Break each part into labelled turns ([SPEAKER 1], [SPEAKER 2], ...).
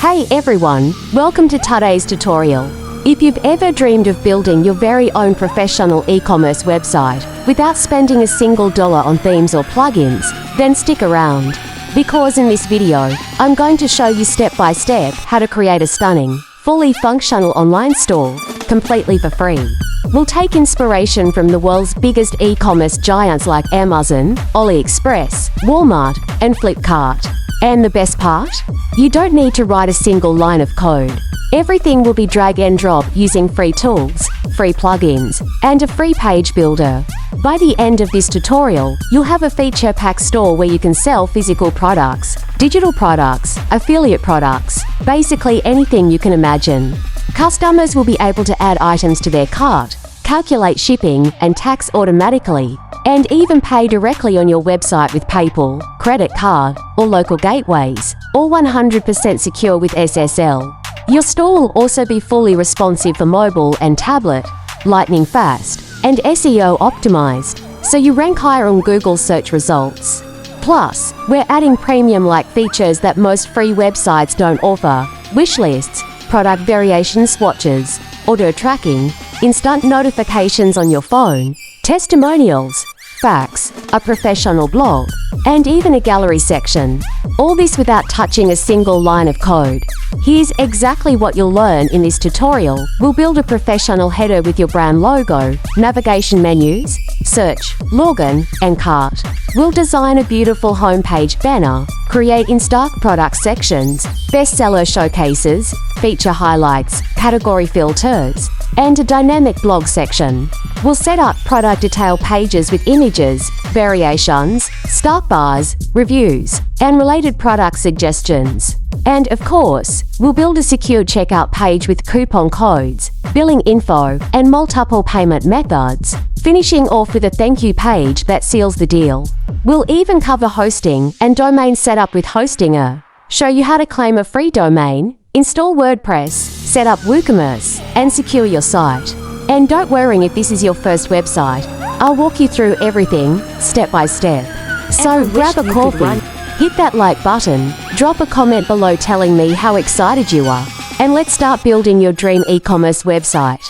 [SPEAKER 1] Hey everyone, welcome to today's tutorial. If you've ever dreamed of building your very own professional e-commerce website without spending a single dollar on themes or plugins, then stick around. Because in this video, I'm going to show you step by step how to create a stunning, fully functional online store, completely for free. We'll take inspiration from the world's biggest e-commerce giants like Amazon, AliExpress, Walmart, and Flipkart. And the best part? You don't need to write a single line of code. Everything will be drag and drop using free tools, free plugins, and a free page builder. By the end of this tutorial, you'll have a feature-packed store where you can sell physical products, digital products, affiliate products, basically anything you can imagine. Customers will be able to add items to their cart, calculate shipping and tax automatically, and even pay directly on your website with PayPal, credit card, or local gateways, all 100% secure with SSL. Your store will also be fully responsive for mobile and tablet, lightning fast, and SEO optimized, so you rank higher on Google search results. Plus, we're adding premium-like features that most free websites don't offer: wishlists, product variation swatches, auto tracking, instant notifications on your phone, testimonials, FAQs, a professional blog, and even a gallery section. All this without touching a single line of code. Here's exactly what you'll learn in this tutorial. We'll build a professional header with your brand logo, navigation menus, search, login, and cart. We'll design a beautiful homepage banner, create in-stock product sections, bestseller showcases, feature highlights, category filters, and a dynamic blog section. We'll set up product detail pages with images, variations, stock bars, reviews, and related product suggestions. And of course, we'll build a secure checkout page with coupon codes, billing info, and multiple payment methods, finishing off with a thank you page that seals the deal. We'll even cover hosting and domain setup with Hostinger, show you how to claim a free domain, install WordPress, set up WooCommerce, and secure your site. And don't worry if this is your first website. I'll walk you through everything, step by step. So grab a coffee, hit that like button, drop a comment below telling me how excited you are, and let's start building your dream e-commerce website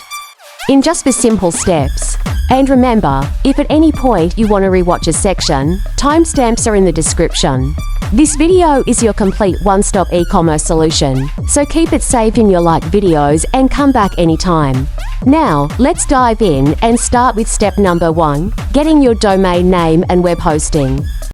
[SPEAKER 1] in just the simple steps. And remember, if at any point you want to rewatch a section, timestamps are in the description. This video is your complete one-stop e-commerce solution, so keep it saved in your like videos and come back anytime. Now, let's dive in and start with step number 1, getting your domain name and web hosting.